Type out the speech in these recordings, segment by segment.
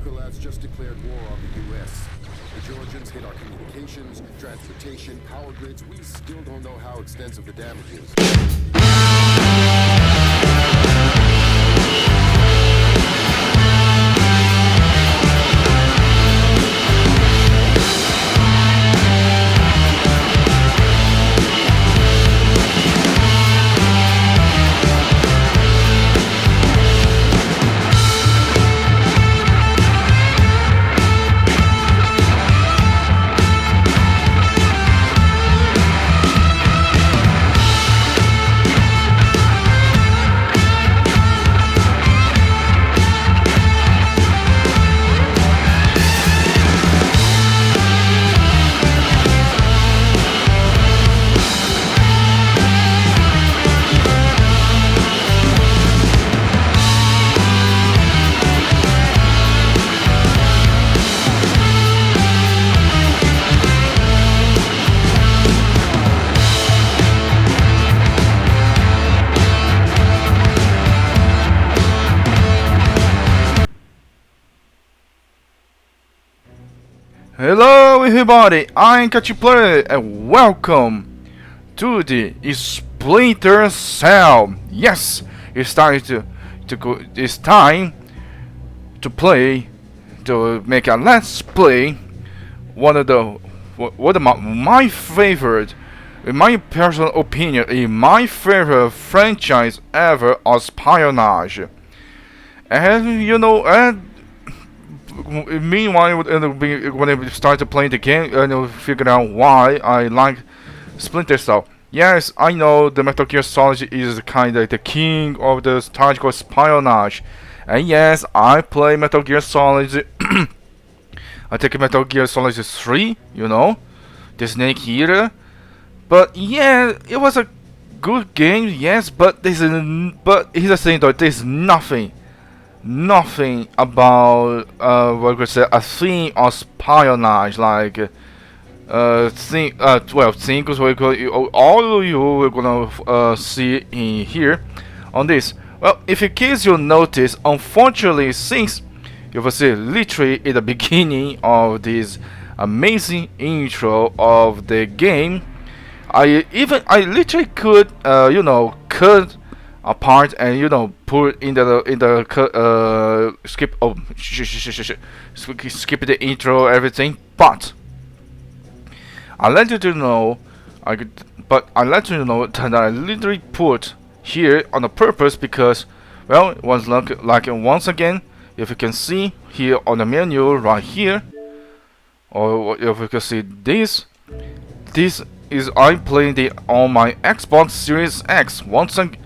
Bukalat's just declared war on the U.S. The Georgians hit our communications, transportation, power grids. We still don't know how extensive the damage is. Hello everybody, I'm Katiplayer and welcome to the Splinter Cell. Yes, it's time it's time to make a let's play one of my favorite, in my personal opinion, my favorite franchise ever of espionage. And you know, meanwhile, when I started playing the game, I figured out why I like Splinter Cell. Yes, I know the Metal Gear Solid is kind of the king of the tactical espionage, and yes, I play Metal Gear Solid. I take Metal Gear Solid 3, you know, the Snake Eater. But yeah, it was a good game, yes. But here's the thing though, there's nothing about what we say a theme of espionage like things we could all of you are gonna see in here on this. Well, if in case you notice, unfortunately, since you will see literally in the beginning of this amazing intro of the game, I literally could cut apart and put in the skip skip the intro, everything, but I let you to know that I literally put here on the purpose because, well, it was like once again, if you can see here on the menu right here, or if you can see this is I'm playing on my Xbox Series X once again.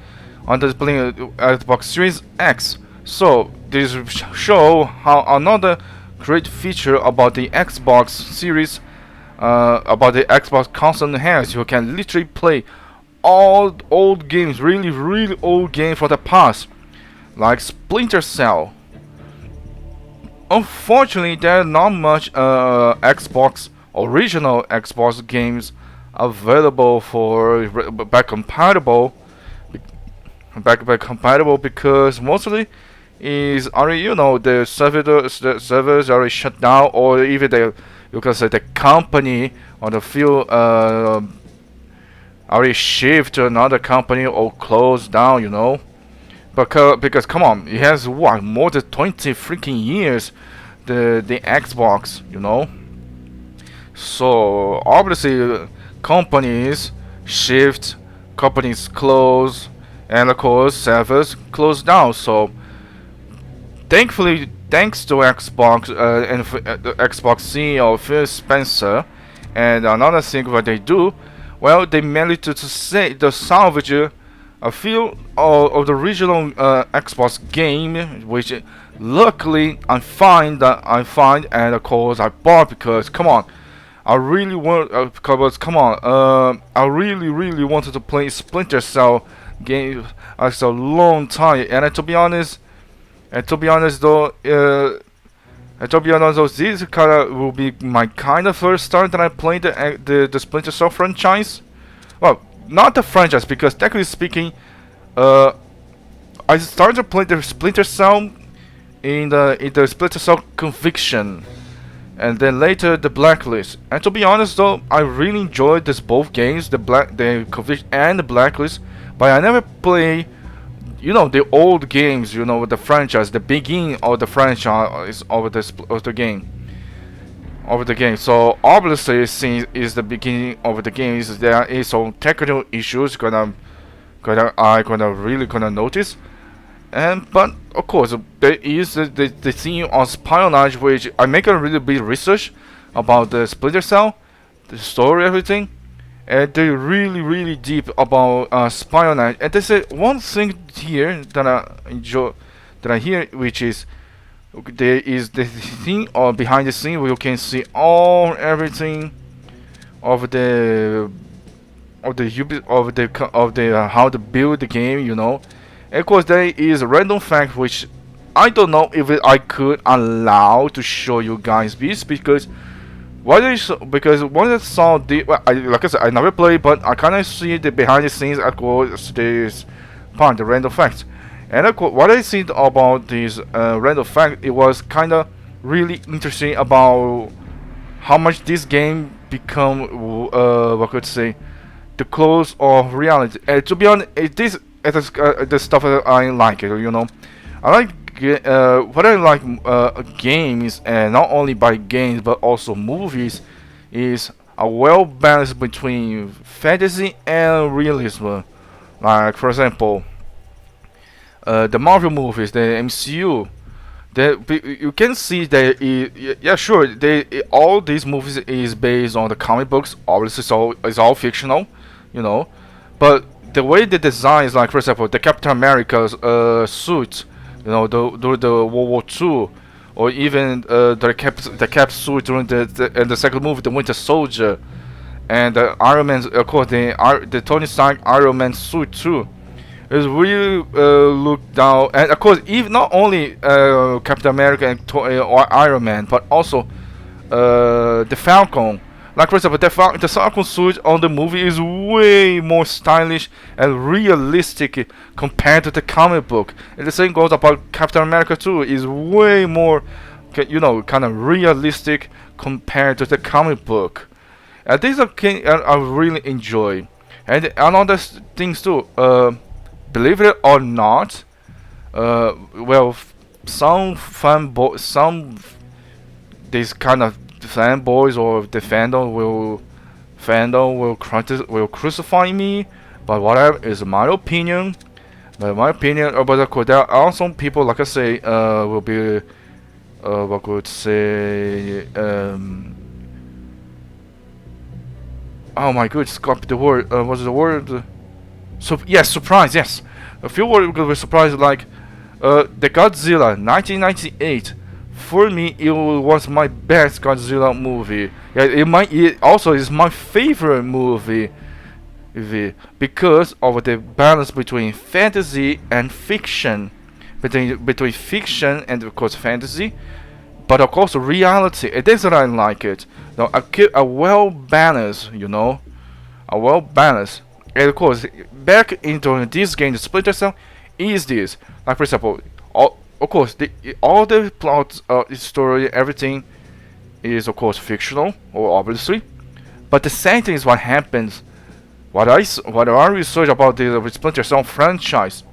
On the playing Xbox Series X. So this show how another great feature about the Xbox Series, about the Xbox console has. You can literally play all old games, really old games for the past, like Splinter Cell. Unfortunately, there are not much original Xbox games available for back compatible because mostly is already, the servers already shut down, or even you can say the company or the field already shift to another company or closed down, because come on, it has what, more than 20 freaking years, the Xbox, so obviously companies shift, companies close, and of course servers closed down. So thankfully, thanks to Xbox and the Xbox CEO Phil Spencer, and another thing what they do, well, they managed to salvage a few of the original Xbox game, which luckily I find, and of course I bought because come on, I really wanted to play Splinter Cell game after a long time, and to be honest though, this kind of will be my kind of first time that I played the Splinter Cell franchise. Well, not the franchise, because technically speaking, I started to play the Splinter Cell in the Splinter Cell Conviction, and then later the Blacklist. And to be honest though, I really enjoyed this both games, the Conviction and the Blacklist, but I never play, the old games, with the franchise, the beginning of the franchise of the game. Of the game. So obviously, since it's the beginning of the game, there is some technical issues really gonna notice. But of course there is the theme of espionage, which I make a really big research about the Splinter Cell, the story, everything, and they're really deep about espionage. And there's one thing here that I enjoy, that I hear, which is there is the thing or behind the scene where you can see everything of the how to build the game. And of course, there is a random fact which I don't know if I could allow to show you guys this, because when I saw like I said, I never played, but I kind of see the behind the scenes. Of course, this part, the random facts, and of course, what I see about this random fact, it was kind of really interesting about how much this game become, what could say, the close of reality. And to be honest, the stuff that I like it. I like what I like games, and not only by games but also movies, is a well balance between fantasy and realism. Like for example, the Marvel movies, the MCU. You can see that sure, all these movies is based on the comic books. Obviously, so it's all fictional, but the way the design is, like for example, the Captain America's suit, during the World War II, or even the Cap suit during the second movie, the Winter Soldier, and the Iron Man, of course, the Tony Stark Iron Man suit too, is really looked down. And of course, even not only Captain America and or Iron Man, but also the Falcon. Like for example, the Falcon suit on the movie is way more stylish and realistic compared to the comic book. And the same goes about Captain America too. Is way more, kind of realistic compared to the comic book. And these are I really enjoy. And another things too. Believe it or not, some these kind of fanboys or the fandom will crucify me, but whatever is my opinion. But of course, there are some people, like I say, will be what could say, oh my goodness, copy the word. What's the word? Yes, surprise. Yes, a few words will be surprised, like the Godzilla 1998. For me, it was my best Godzilla movie. Yeah, it also is my favorite movie, because of the balance between fantasy and fiction, between fiction and of course fantasy, but of course reality. It is that I like it. Now, a well balanced, a well balanced. And of course, back into this game, the Splinter Cell is this. Like for example, of course, all the plot, story, everything is of course fictional, or obviously. But the same thing is what happens. What I research about the Splinter Cell franchise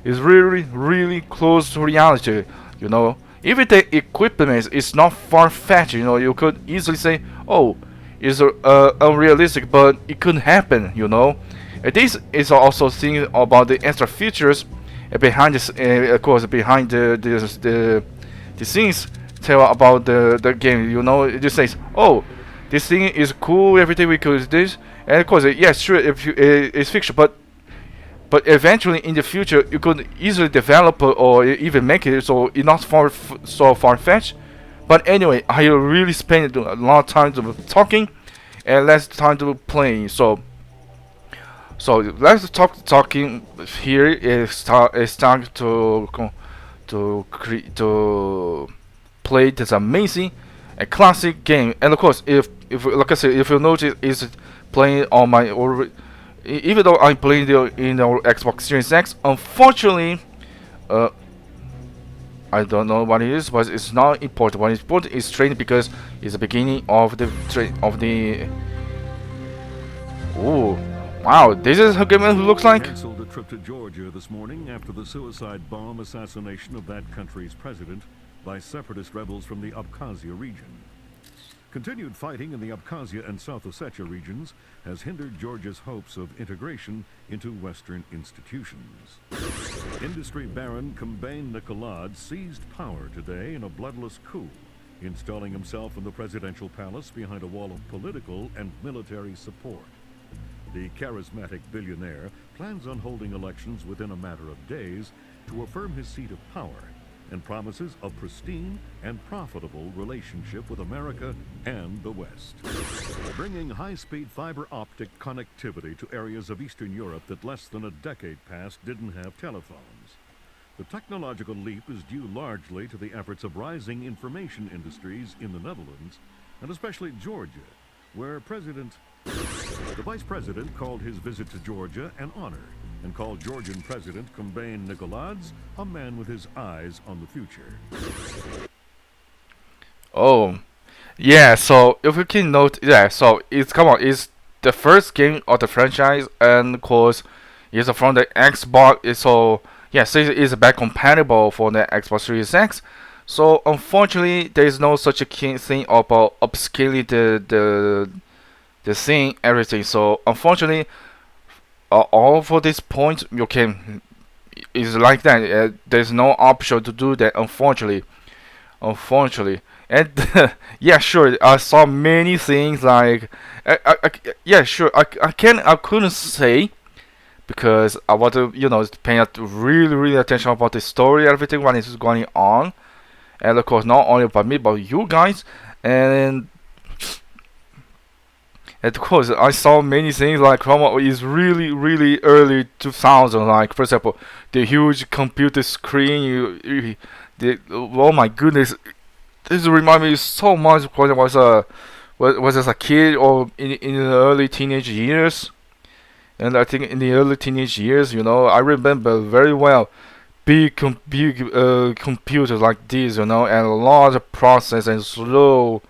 is really close to reality. Even the equipment is not far-fetched. You could easily say, oh, it's unrealistic, but it could happen. And this is also thing about the extra features. Behind this, of course, behind the scenes, tell about the game. It just says, "Oh, this thing is cool. Everything we could do this," and of course, yes, sure, it's fiction, but eventually in the future you could easily develop or even make it so it's not so far-fetched. But anyway, I really spent a lot of time to talking and less time to playing. So let's talking here. It's time to play this amazing and classic game. And of course, if like I said, if you notice, is playing on my even though I'm playing in the Xbox Series X, unfortunately, I don't know what it is, but it's not important. What is important is training because it's the beginning of the Ooh, wow! This is how Game looks like. Canceled a trip to Georgia this morning after the suicide bomb assassination of that country's president by separatist rebels from the Abkhazia region. Continued fighting in the Abkhazia and South Ossetia regions has hindered Georgia's hopes of integration into Western institutions. Industry baron Kombain Nikolad seized power today in a bloodless coup, installing himself in the presidential palace behind a wall of political and military support. The charismatic billionaire plans on holding elections within a matter of days to affirm his seat of power and promises a pristine and profitable relationship with America and the West. Bringing high-speed fiber optic connectivity to areas of Eastern Europe that less than a decade past didn't have telephones. The technological leap is due largely to the efforts of rising information industries in the Netherlands, and especially Georgia, where the Vice President called his visit to Georgia an honor and called Georgian President Kombain Nikolads a man with his eyes on the future. Oh, yeah. So if you can note, yeah. So it's the first game of the franchise, and of course, it's from the Xbox. So yeah, so it's back compatible for the Xbox Series X. So unfortunately, there is no such a thing about upscaling the thing, everything. So unfortunately, all for this point you can is like that. There's no option to do that. Unfortunately, and yeah, sure. I saw many things like yeah, sure. I couldn't say because I want to pay really attention about the story, everything what is going on, and of course not only by me but you guys. And of course, I saw many things like Chroma is really early 2000. Like for example, the huge computer screen. Oh my goodness, this reminds me so much when I was as a kid or in the early teenage years. And I think in the early teenage years, I remember very well big computers like this, and a lot of process and slow.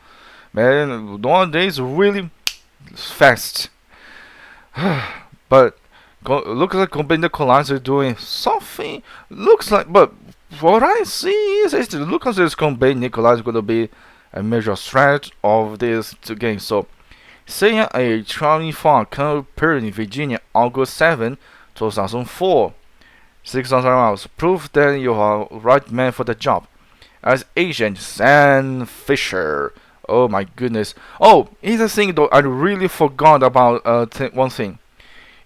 Man, nowadays really fast. But looks like Kombain Nikolai is doing something. Looks like, but what I see is it looks like this Kombain Nikolai is going to be a major threat of this game. So, saying a traveling fund appeared in Virginia, August 7, 2004. 6,000 miles. Proof that you are right man for the job. As Agent Sam Fisher. Oh my goodness. Oh, here's the thing though, I really forgot about one thing.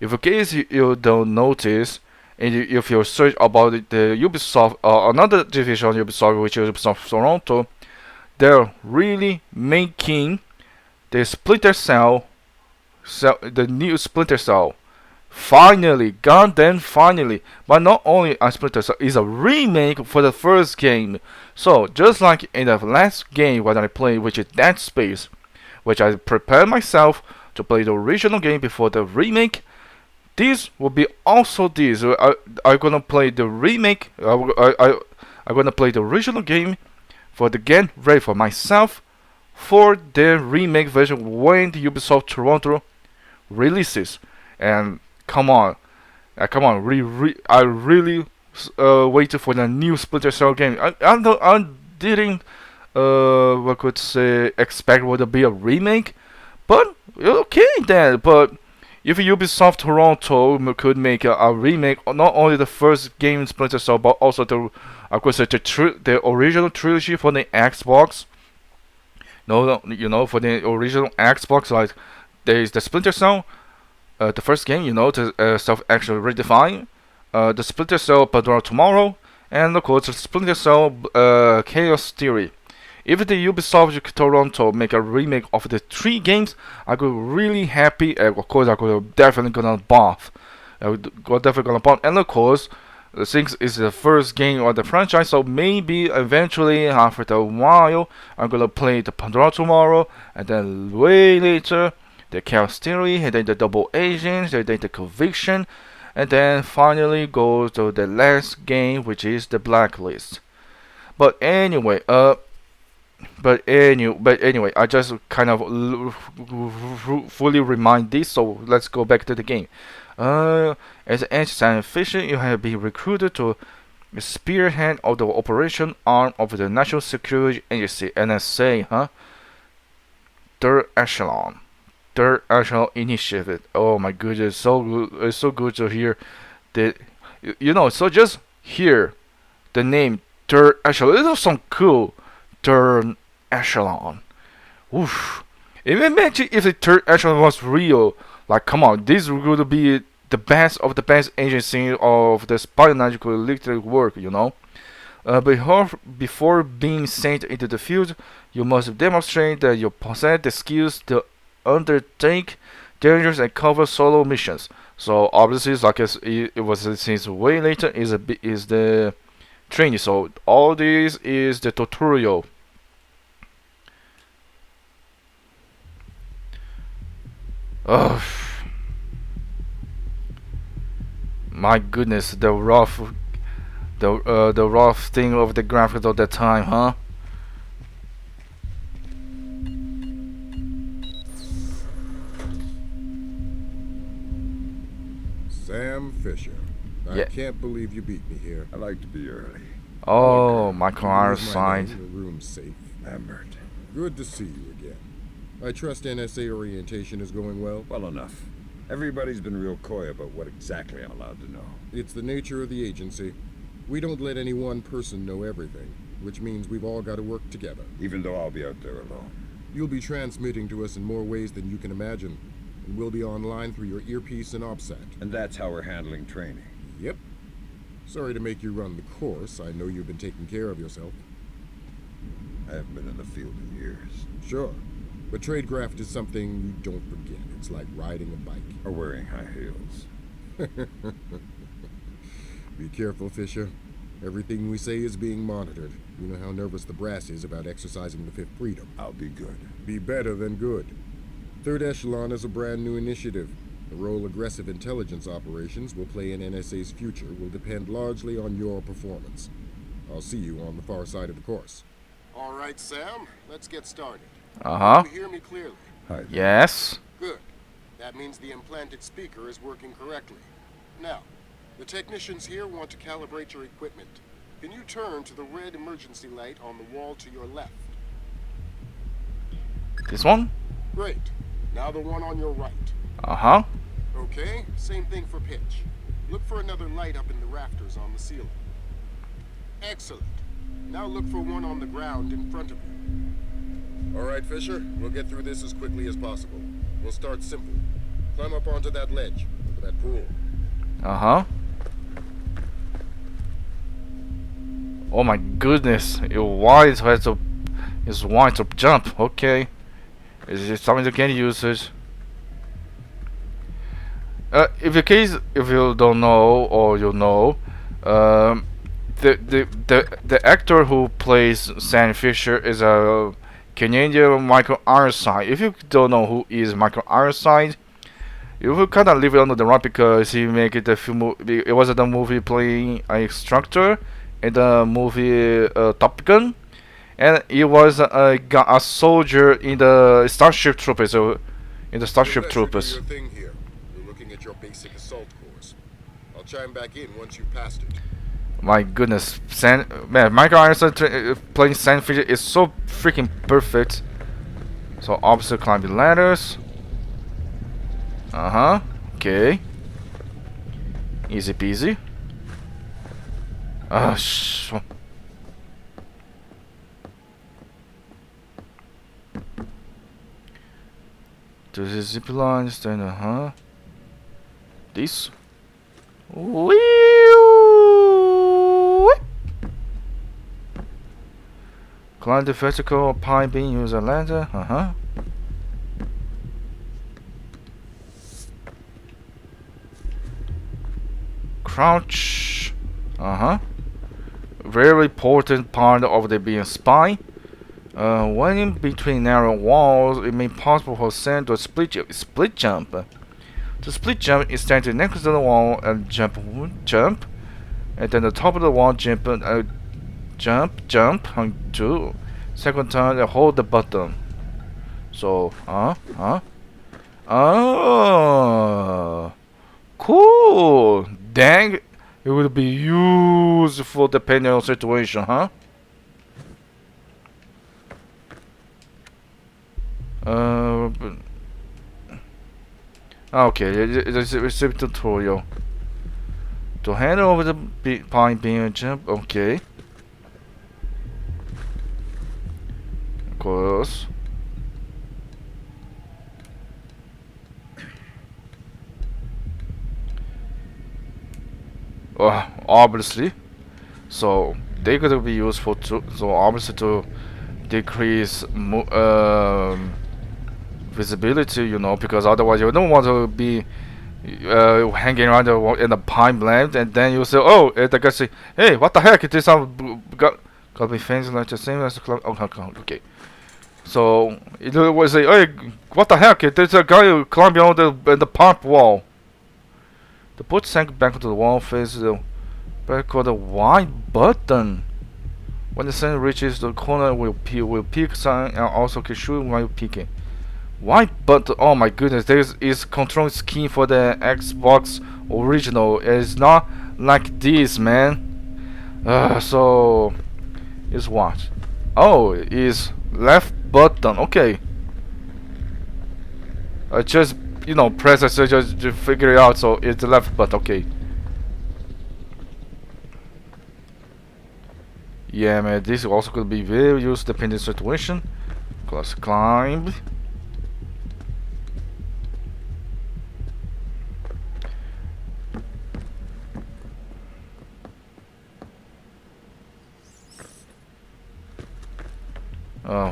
If in case you don't notice, and if you search about the Ubisoft, another division of Ubisoft, which is Ubisoft Toronto, they're really making the Splinter Cell, the new Splinter Cell. Finally, goddamn finally. But not only a Splinter Cell, it's a remake for the first game. So, just like in the last game what I played, which is Dead Space, which I prepared myself to play the original game before the remake, this will be also this. I'm gonna play the remake. I'm gonna play the original game for the game ready for myself for the remake version when the Ubisoft Toronto releases. And come on, I really waited for the new Splinter Cell game. I didn't what could say expect would be a remake, but okay then. But if Ubisoft Toronto could make a remake, not only the first game Splinter Cell, but also the the original trilogy for the Xbox. No, for the original Xbox, like there is the Splinter Cell. The first game, to self-action redefine, the Splinter Cell Pandora Tomorrow, and of course the Splinter Cell Chaos Theory. If the Ubisoft Toronto make a remake of the 3 games, I could really happy, and of course I could definitely gonna bath. And of course, since it's the first game of the franchise, so maybe eventually after a while, I'm gonna play the Pandora Tomorrow, and then way later the Chaos Theory, and then the Double Agents, and then the Conviction, and then finally go to the last game, which is the Blacklist. But anyway, but anyway, I just kind of fully remind this. So let's go back to the game. As an anti-science fiction, you have been recruited to spearhead of the operation arm of the National Security Agency (NSA), huh? Third Echelon. Third Echelon Initiative. Oh my goodness, so good. It's so good to hear that. So just hear the name Third Echelon. It was some cool Third Echelon. Oof. Imagine if the Third Echelon was real. Like, come on, this would be the best of the best agency of the espionage electric work, Before being sent into the field, you must demonstrate that you possess the skills to undertake dangerous and cover solo missions. So obviously, like it was since way later is the training. So all this is the tutorial. Ugh. My goodness, the rough thing of the graphics of that time, huh? Sam Fisher. I can't believe you beat me here. I like to be early. Oh, Michael Ironside. The room's safe. Lambert. Good to see you again. I trust NSA orientation is going well. Well enough. Everybody's been real coy about what exactly I'm allowed to know. It's the nature of the agency. We don't let any one person know everything, which means we've all got to work together. Even though I'll be out there alone. You'll be transmitting to us in more ways than you can imagine, and we'll be online through your earpiece and OPSAT. And that's how we're handling training. Yep. Sorry to make you run the course. I know you've been taking care of yourself. I haven't been in the field in years. Sure. But tradecraft is something you don't forget. It's like riding a bike. Or wearing high heels. Be careful, Fisher. Everything we say is being monitored. You know how nervous the brass is about exercising the Fifth Freedom. I'll be good. Be better than good. Third Echelon is a brand new initiative. The role aggressive intelligence operations will play in NSA's future will depend largely on your performance. I'll see you on the far side of the course. All right, Sam. Let's get started. Uh-huh. Can you hear me clearly? Hi. Yes. Good. That means the implanted speaker is working correctly. Now, the technicians here want to calibrate your equipment. Can you turn to the red emergency light on the wall to your left? This one? Great. Now the one on your right. Uh-huh. Okay, same thing for pitch. Look for another light up in the rafters on the ceiling. Excellent. Now look for one on the ground in front of you. All right, Fisher. We'll get through this as quickly as possible. We'll start simple. Climb up onto that ledge, over that pool. Uh-huh. Oh my goodness. It's wide to jump. Okay. Is it something you can use it? If you don't know or you know, the actor who plays Sam Fisher is a Canadian Michael Ironside. If you don't know who is Michael Ironside, you will kind of leave it under the rug because he made it a film. It was the movie playing an instructor in the movie Top Gun, and he was a soldier in the Starship Troopers. In the Starship Troopers. Your thing here. You're looking at your basic assault course. I'll chime back in once you've passed it. My goodness, Michael Ironside playing Sam Fisher is so freaking perfect. So obstacle climbing ladders. Uh-huh. Okay. Easy peasy. To the zip lines, then this. Whee! Climb the vertical pipe being use a ladder. Crouch. Very important part of the being spy. When in between narrow walls, it may be possible for Sam to split jump. The split jump is stand next to the wall and jump, and then the top of the wall jump jump on 2. Second time, hold the button. So, oh, cool. Dang, it will be useful depending on situation, huh? Okay, it's a recipe tutorial. To hand over the pipe beam jump, okay. Of course. Obviously. So they could be useful too. So obviously to decrease visibility, you know, because otherwise you don't want to be hanging around in the pine land, and then you say, oh, the guy say, hey, what the heck? This gotta be fancy like the same as the club. Okay. So it was say, hey, what the heck? There's a guy climbing on the pump wall. The boat sank back to the wall, faces the back of the white button. When the sun reaches the corner, will peak sign and also can shoot while peeking. White button. Oh my goodness, this is control scheme for the Xbox original. It's not like this, man. So it's what? Oh, it's left button. Okay. I just press it, so just to figure it out. So it's the left button. Okay. Yeah, man. This also could be very used depending situation. Let's climb.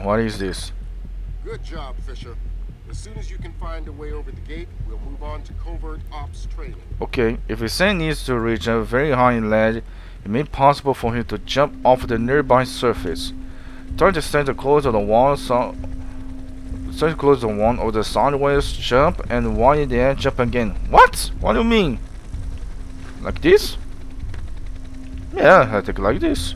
What is this? Good job, Fisher. As soon as you can find a way over the gate, we'll move on to covert ops training. Okay, if his son needs to reach a very high ledge, it may be possible for him to jump off the nearby surface. Try to stand close to the wall, stand close to one of the sideways jump, and while in the air, jump again. What? What do you mean? Like this? Yeah, I think like this.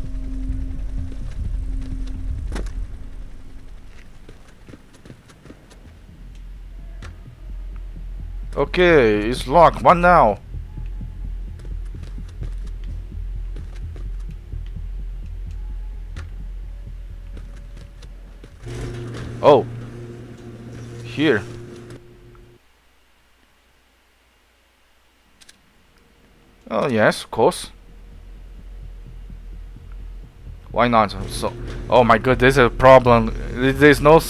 Okay, it's locked. What now? Oh, here. Oh yes, of course. Why not? So, oh my god, this is a problem. There's no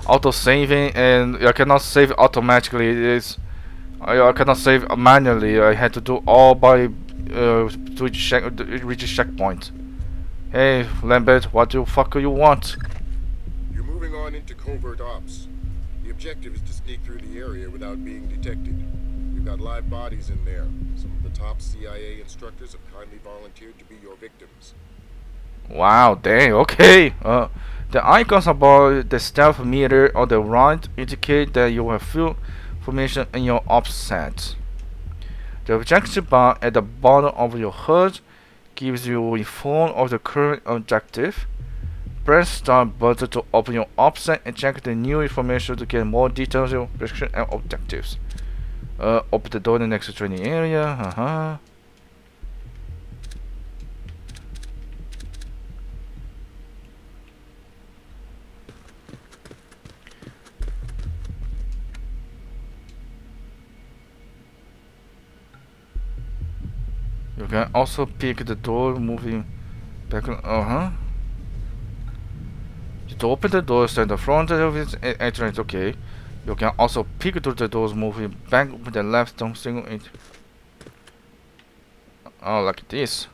auto saving, and I cannot save automatically. I cannot save manually. I had to do all by reach checkpoint. Hey, Lambert, what the fuck you want? You're moving on into covert ops. The objective is to sneak through the area without being detected. You've got live bodies in there. Some of the top CIA instructors have kindly volunteered to be your victims. Wow, dang, okay. The icons above the stealth meter on the right indicate that you have full information in your offset. The objective bar at the bottom of your HUD gives you info of the current objective. Press start button to open your offset and check the new information to get more details on description and objectives. Open the door in the next training area. You can also pick the door moving back. To open the door, stand in front of it and enter it. Okay. You can also pick the doors moving back with the left thumb single it. Oh, like this.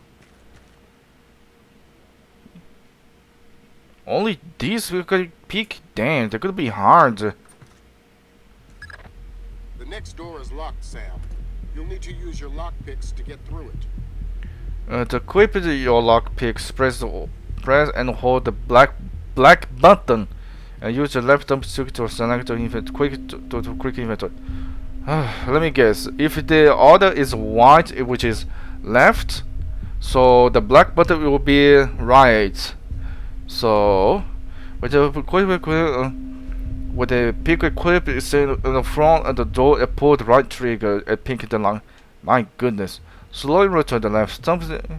Only this we could pick. Damn, that could be hard. The next door is locked, Sam. You'll need to use your lockpicks to get through it. To equip your lockpicks, press and hold the black button, and use the left thumb stick to select the quick inventory. Let me guess. If the order is white, which is left, So the black button will be right. So with the with the pick equip is in the front and the door and pull the right trigger and pick the line. My goodness. Slowly rotate the left thumbstick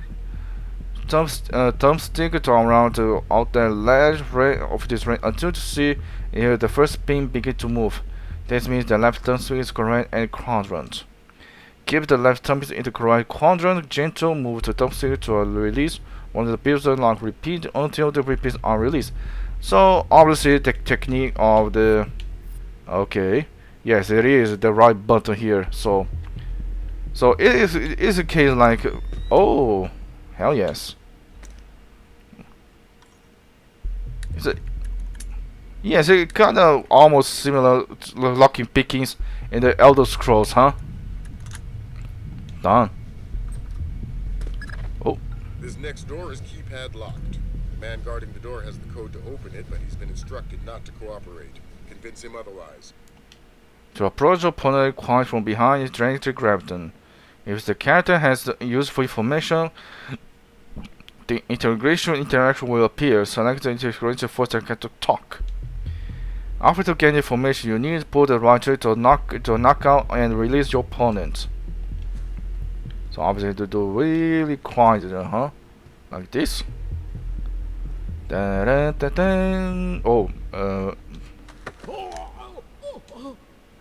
to around the outer ledge of this range until you see here the first pin begin to move. This means the left thumbstick is correct and quadrant. Keep the left thumbstick in the correct quadrant. Gentle move the thumbstick to a release. Once the pistol lock, repeat until the repeats are released. So obviously the technique of the yes, it is the right button here. So it is a case like, oh hell yes. Yes, it kind of almost similar to locking pickings in the Elder Scrolls, huh? Done. Oh. This next door is keypad locked. The man guarding the door has the code to open it, but he's been instructed not to cooperate. Convince him otherwise. To approach the opponent quiet from behind is dragged to grab them. If the character has the useful information, the interaction will appear. Select the integration first and get to talk. After to gain information, you need to pull the right trigger to knock out and release your opponent. So obviously to do really quiet, huh? Like this. Dun, dun, dun, dun. Oh,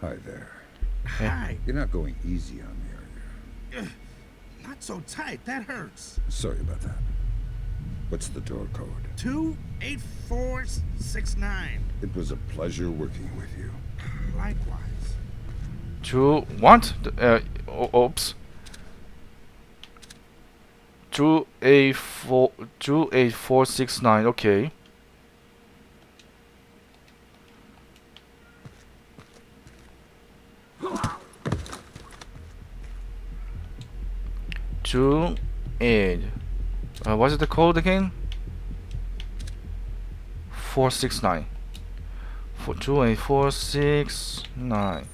Hi there. Hi. You're not going easy on me, are you? Not so tight. That hurts. Sorry about that. What's the door code? 28469. It was a pleasure working with you. Likewise. to what? Oops. 28469. Okay. Two eight. What's the code again? 469. 28469.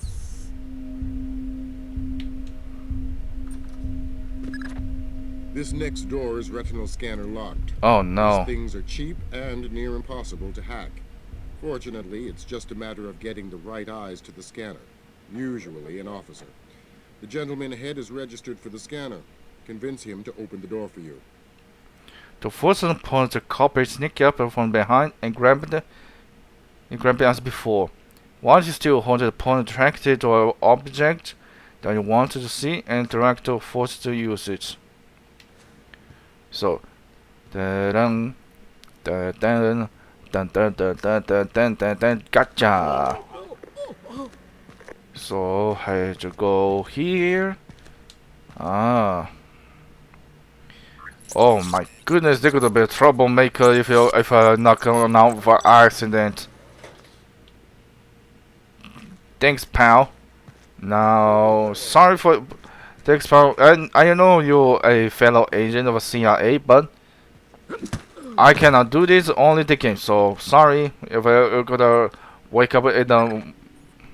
This next door is retinal scanner locked. Oh no. These things are cheap and near impossible to hack. Fortunately, it's just a matter of getting the right eyes to the scanner, usually an officer. The gentleman ahead is registered for the scanner. Convince him to open the door for you. To force an opponent to cooperate, sneak up from behind and grab it as before. Once you still hold the opponent attracted to an object that you want to see and interact to force to use it. So, dun dun dun dun dun dun dun dun dun dun dun, gotcha. So I have to go here. Ah. Oh my goodness, they're gonna be a troublemaker if I knock on out for accident. Thanks, pal. Now, sorry for. Thanks, pal. And I know you're a fellow agent of a CIA, but I cannot do this only the game. So sorry if I'm gonna wake up and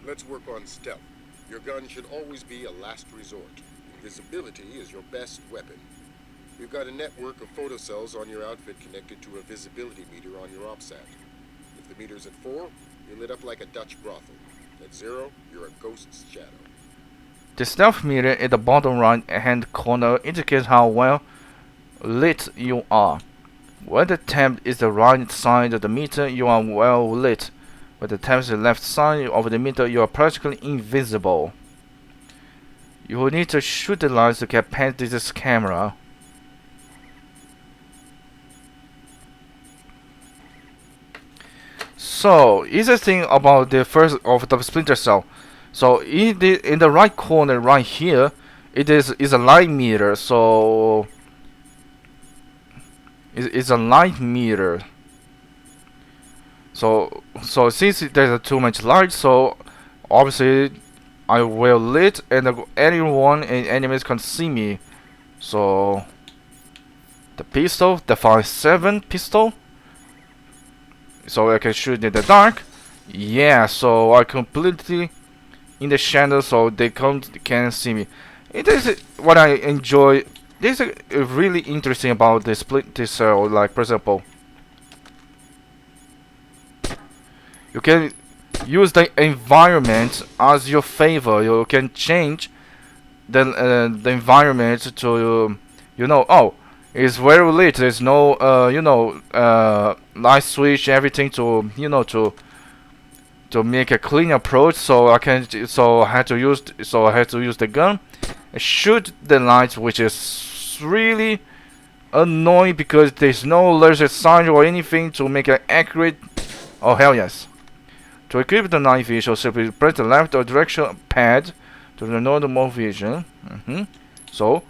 Let's work on stealth. Your gun should always be a last resort. Invisibility is your best weapon. We've got a network of photocells on your outfit connected to a visibility meter on your OPSAT. If the meter's at 4, you're lit up like a Dutch brothel. At 0, you're a ghost's shadow. The stealth meter in the bottom right hand corner indicates how well lit you are. When the temp is the right side of the meter, you are well lit. When the temp is the left side of the meter, you are practically invisible. You will need to shoot the lights to get past this camera. So, here's the thing about the first of the Splinter Cell. So in the right corner right here, it is a light meter. So it's a light meter. So since there's too much light, so obviously I will lit and anyone and enemies can see me. So the pistol, the 5.7 pistol, so I can shoot in the dark. Yeah, so I completely in the shadow, so they can't see me. It is what I enjoy this is really interesting about the Splinter Cell. Like for example, you can use the environment as your favor. You can change the environment to oh, it's very late. There's no light switch, everything to to make a clean approach. So I had to use the gun and shoot the light, which is really annoying because there's no laser sight or anything to make it accurate. Oh hell yes! To equip the night vision, simply press the left direction pad to the normal vision. So,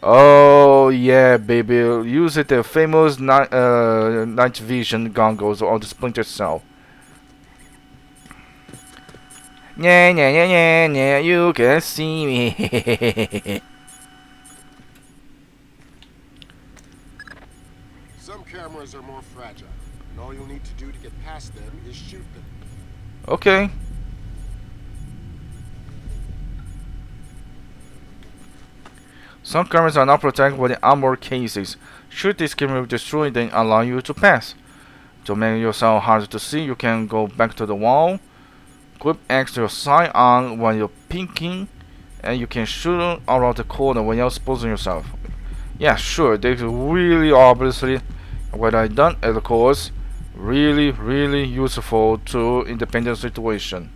oh yeah, baby, use it the famous night vision goggles on the Splinter Cell. Yeah, you can see me. Some cameras are more fragile, and all you'll need to do to get past them is shoot them. Okay. Some cameras are not protected by the armor cases. Shoot this camera will destroy then allow you to pass. To make yourself harder to see, you can go back to the wall, grip X to your side on when you're peeking, and you can shoot around the corner when you're exposing yourself. Yeah, sure, this is really obviously what I done, and of course, really useful to independent situation.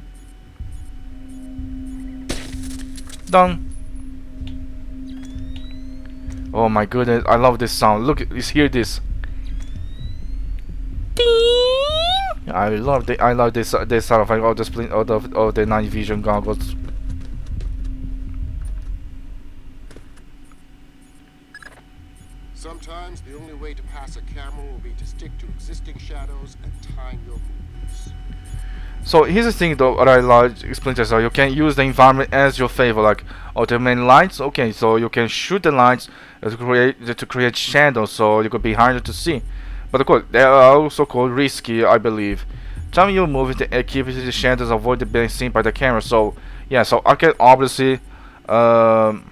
Done. Oh my goodness, I love this sound. Look, let's hear this. I love this sound effect of the split of the night vision goggles. Sometimes the only way to pass a camera will be to stick to existing shadows and time your movements. So here's the thing though, what I like Splinter Cell, you can use the environment as your favor, like automate lights. Okay, so you can shoot the lights to create shadows, so you could be harder to see. But of course, they are also called risky, I believe. Time you move it, keep the shadows, avoid being seen by the camera. So yeah, so I can obviously, like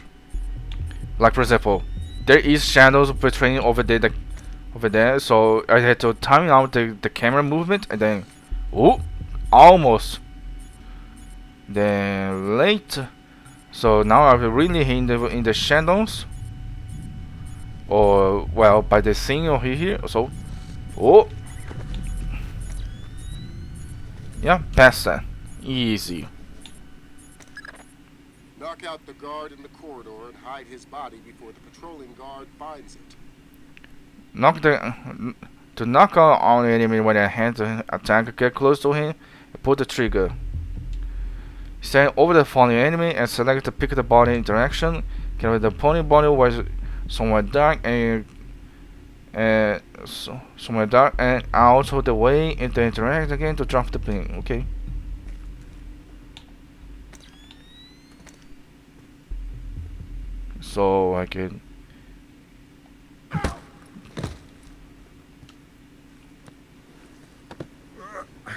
for example, there is shadows between over there. So I had to time out the camera movement, and then, oh, almost. Then late. So now I'm really in the shadows, or well, by the thing over here. So, oh, yeah, past that, easy. Knock out the guard in the corridor and hide his body before the patrolling guard finds it. To knock out on the enemy when a hand attack, get close to him and pull the trigger. Stand over the falling enemy and select to pick the body direction. Carry the pony body was somewhere dark and out of the way and then interact again to drop the pin. Okay. So I can.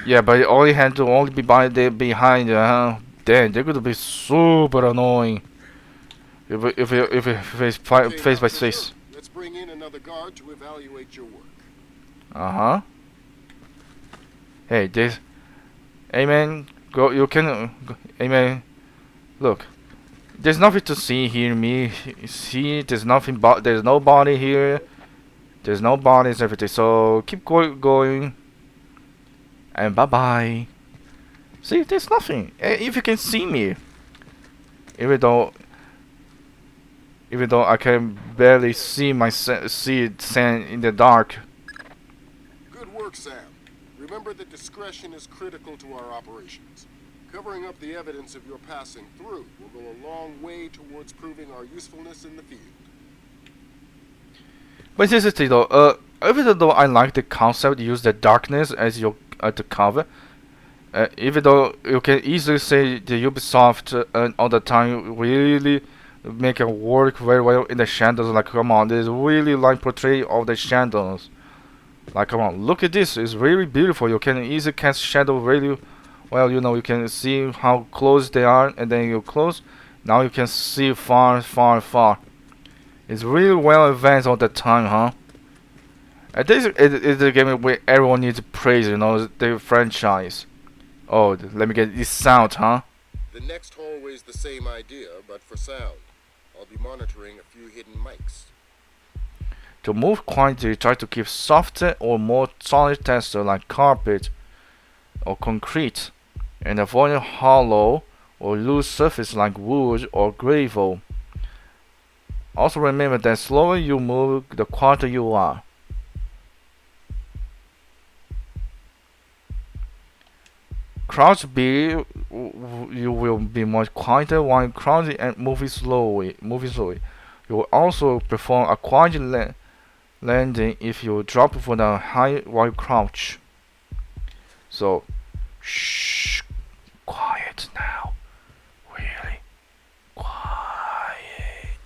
Yeah, but it only had to only be behind. Damn, they're gonna be super annoying. If face by face. Let's bring in another guard to evaluate your work. Hey, this. Hey man, go. You can. Hey man, look. There's nothing to see here. See, there's nothing. There's no body here. There's no bodies. Everything. So keep going. And bye bye. See, there's nothing. If you can see me, even though I can barely see sand in the dark. Good work, Sam. Remember that discretion is critical to our operations. Covering up the evidence of your passing through will go a long way towards proving our usefulness in the field. But here's the thing though, even though I like the concept, use the darkness as your to cover. Even though you can easily say the Ubisoft all the time really make it work very well in the shadows. Like come on, there's really like portray all the shadows. Like come on, look at this, it's really beautiful. You can easily cast shadow really well. You can see how close they are, and then you close. Now you can see far. It's really well advanced all the time, huh? And this is the game where everyone needs to praise, you know, the franchise. Oh, let me get this sound, huh? The next hallway's the same idea, but for sound. I'll be monitoring a few hidden mics. To move quietly, try to keep softer or more solid texture like carpet or concrete, and avoid hollow or loose surface like wood or gravel. Also remember that the slower you move, the quieter you are. Crouch B, you will be much quieter while crouching and moving slowly. You will also perform a quiet landing if you drop from the high while crouch. So, shh, quiet now. Really quiet.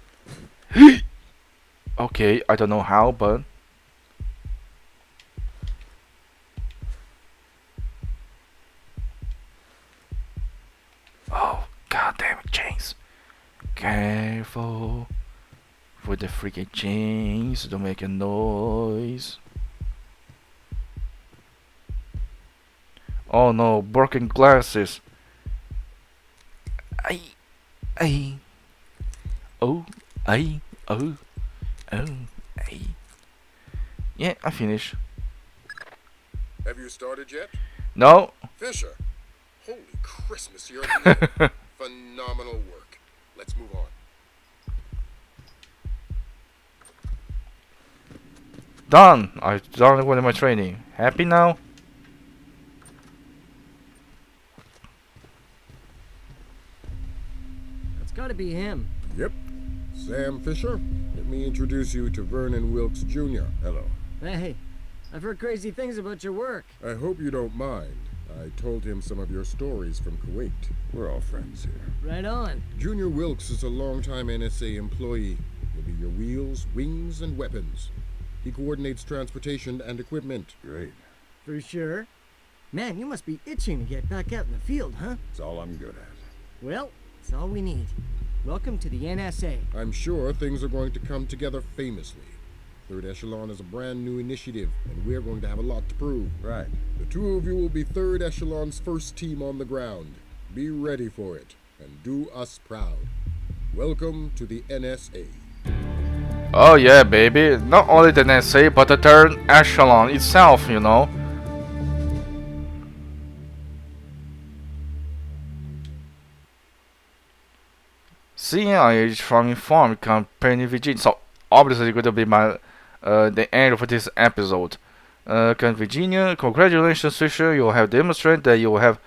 Okay, I don't know how, but. Oh, goddamn it, chains. Careful with the freaking chains, don't make a noise. Oh no, broken glasses. Ay. Oh, ay, oh, ay. Yeah, I finished. Have you started yet? No. Fisher! Holy Christmas, you're at the end. Phenomenal work. Let's move on. Done! I've done with my training. Happy now? That's gotta be him. Yep. Sam Fisher, let me introduce you to Vernon Wilkes Jr. Hello. Hey, I've heard crazy things about your work. I hope you don't mind. I told him some of your stories from Kuwait. We're all friends here. Right on. Junior Wilkes is a longtime NSA employee. He'll be your wheels, wings, and weapons. He coordinates transportation and equipment. Great. For sure. Man, you must be itching to get back out in the field, huh? It's all I'm good at. Well, it's all we need. Welcome to the NSA. I'm sure things are going to come together famously. Third Echelon is a brand new initiative, and we're going to have a lot to prove. Right. The two of you will be Third Echelon's first team on the ground. Be ready for it, and do us proud. Welcome to the NSA. Oh yeah, baby. Not only the NSA, but the Third Echelon itself, you know. CIA from informed Company Virginia. So obviously it's going to be my the end of this episode. Virginia, congratulations, Fisher. You have demonstrated that you have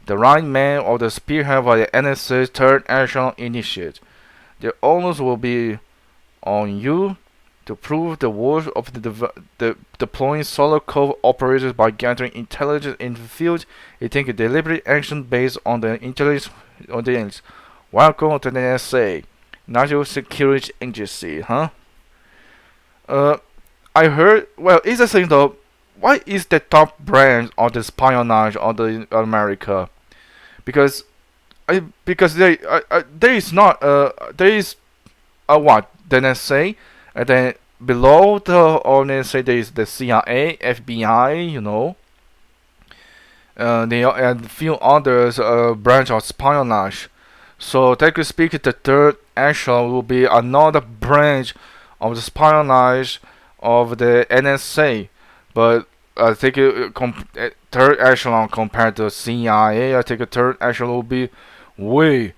the right man or the spearhead of the NSA's Third Echelon initiative. The onus will be on you to prove the worth of the deploying solar cove operators by gathering intelligence in the field. You take a deliberate action based on the intelligence on the ends. Welcome to the NSA, National Security Agency, huh? I heard. Well, it's the thing though. What is the top branch of the espionage of the America? Because there is not there is a what the NSA, and then below the NSA there is the CIA, FBI, you know. They and few others branch of espionage. So technically speaking, the Third Echelon will be another branch of the espionage of the NSA. But I think Third Echelon compared to CIA, I think the Third Echelon will be way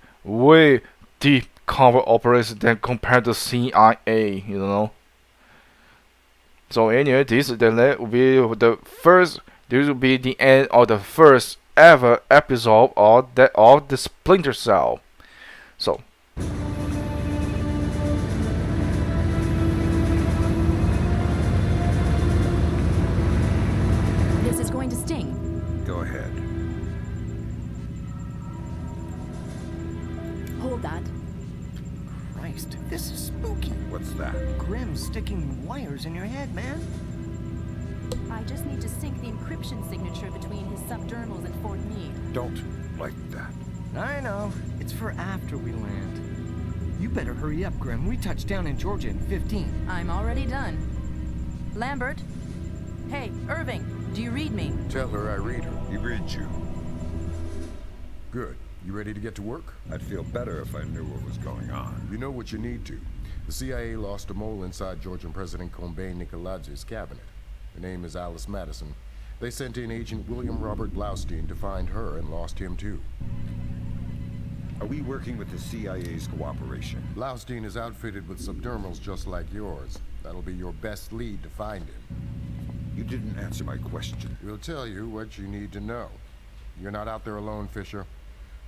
deep cover operation than compared to CIA, you know. So anyway, this will be the first. This will be the end of the first ever episode of the Splinter Cell. So. This is going to sting. Go ahead. Hold that. Christ, this is spooky. What's that? Grim sticking wires in your head, man. I just need to sync the encryption signature between his subdermals at Fort Meade. Don't like that. I know. It's for after we land. You better hurry up, Grim. We touch down in Georgia in 15. I'm already done. Lambert? Hey, Irving, do you read me? Tell her I read her. He reads you. Good. You ready to get to work? I'd feel better if I knew what was going on. You know what you need to. The CIA lost a mole inside Georgian President Kombay Nikoladz's cabinet. Her name is Alice Madison. They sent in Agent William Robert Blaustein to find her and lost him too. Are we working with the CIA's cooperation? Blaustein is outfitted with subdermals just like yours. That'll be your best lead to find him. You didn't answer my question. We'll tell you what you need to know. You're not out there alone, Fisher.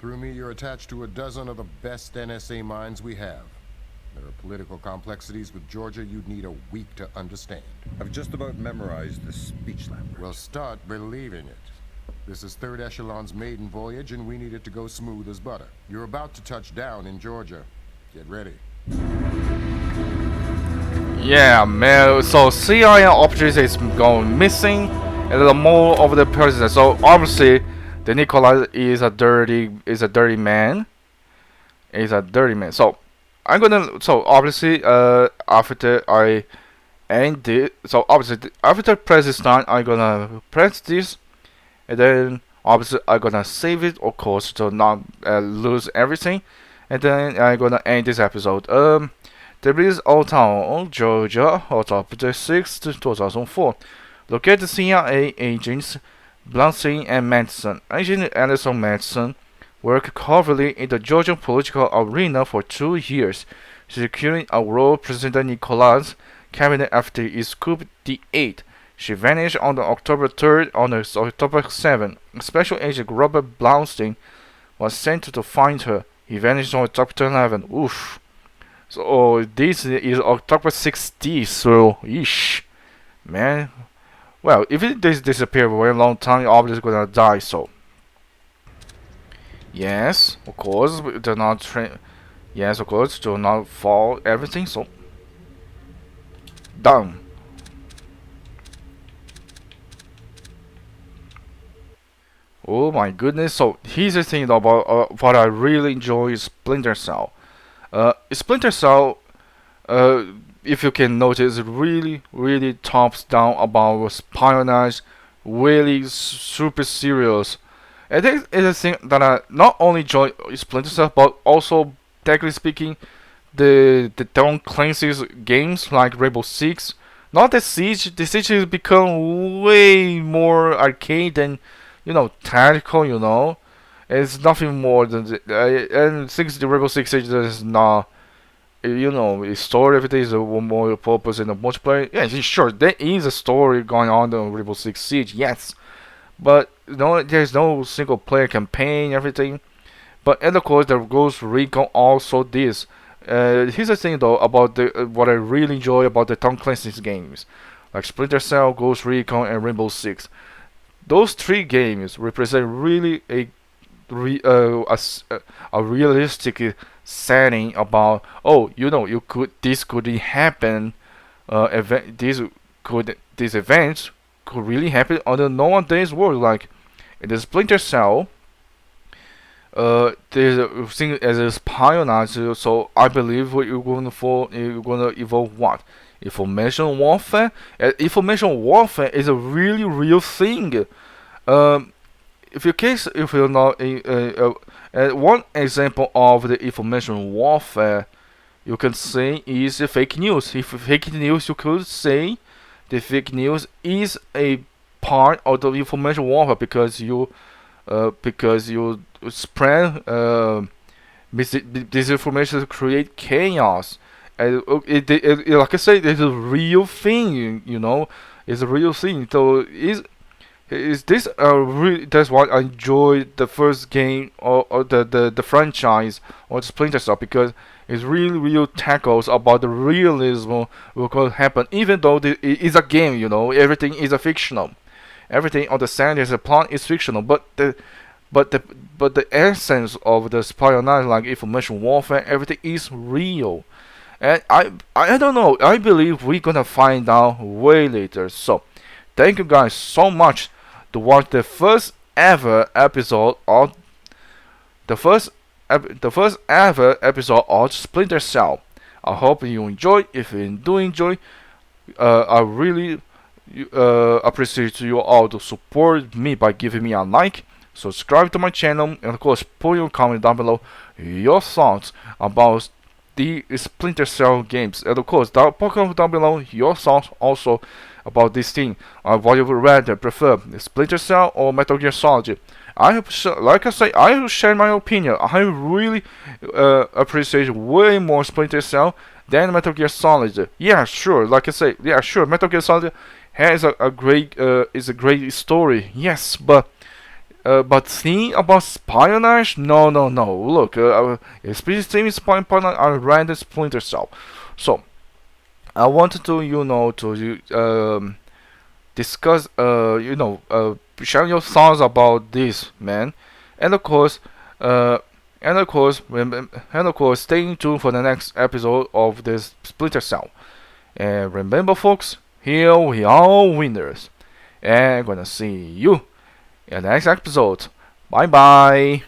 Through me, you're attached to a dozen of the best NSA minds we have. There are political complexities with Georgia you'd need a week to understand. I've just about memorized the speech language. Well, start believing it. This is Third Echelon's maiden voyage, and we need it to go smooth as butter. You're about to touch down in Georgia. Get ready. Yeah, man. So CIA object is going missing, and the mole of the president. So obviously, the Nikolai is a dirty man. Is a dirty man. So I'm gonna. So obviously, after I end it. So obviously, after press this time, I'm gonna press this, and then obviously I'm gonna save it, of course, to not lose everything, and then I'm gonna end this episode. There is Old Town, Georgia, October 6, 2004. Located CIA agents Blaustein and Madison. Agent Anderson Madison worked covertly in the Georgian political arena for 2 years, securing a role President Nikolai's cabinet after his coup d'8. She vanished on October 3rd. On October 7th, Special Agent Robert Blaustein was sent to find her. He vanished on October 11th. Oof. So this is October 16th. So, yeesh, man. Well, if it disappear for a long time, obviously gonna die. So, yes, of course, do not yes, of course, do not fall everything. So, done. Oh my goodness! So here's the thing about what I really enjoy is Splinter Cell. Splinter Cell, if you can notice, really tops down about espionage, really super serious. I think it's a thing that I not only enjoy Splinter Cell, but also, technically speaking, the Tom Clancy's games like Rainbow Six. Not the Siege. The Siege has become way more arcade than, tactical. It's nothing more than and since the Rainbow Six Siege is not, a story. Everything is a more purpose in the multiplayer. Yeah, sure, there is a story going on in Rainbow Six Siege, yes, but there's no single player campaign, everything. But and of course, the Ghost Recon also this. Here's the thing though about what I really enjoy about the Tom Clancy's games, like Splinter Cell, Ghost Recon, and Rainbow Six. Those 3 games represent really a realistic setting about this could happen, these events could really happen on the nowadays world. Like in the Splinter Cell, there's a thing as a espionage. So I believe what you're gonna evolve what? Information warfare. Information warfare is a really real thing. If you know, one example of the information warfare you can say is fake news. If fake news, you could say the fake news is a part of the information warfare because you spread disinformation to create chaos. And like I said, it's a real thing. It's a real thing. So is this really? That's why I enjoyed the first game or the franchise or the Splinter Cell, because it's really real tackles about the realism what could happen. Even though it is a game, everything is a fictional. Everything on the sand is a plot is fictional, but the essence of the espionage, like information warfare, everything is real. And I don't know. I believe we're gonna find out way later. So, thank you guys so much to watch the first ever episode of the first ever episode of Splinter Cell. I hope you enjoy. If you do enjoy, I really appreciate you all to support me by giving me a like, subscribe to my channel, and of course put your comment down below your thoughts about the Splinter Cell games, and of course put comment down below your thoughts also about this thing. What you would rather prefer, Splinter Cell or Metal Gear Solid. Like I say, I will share my opinion. I really appreciate way more Splinter Cell than Metal Gear Solid. Yeah, sure. Like I say, yeah, sure. Metal Gear Solid has a great story. Yes, but thing about espionage? No. Look, especially espionage, I ran the Splinter Cell. So I wanted to discuss share your thoughts about this, man, and of course staying tuned for the next episode of this Splinter Cell. And remember, folks, here we are winners, and gonna see you in the next episode. Bye bye.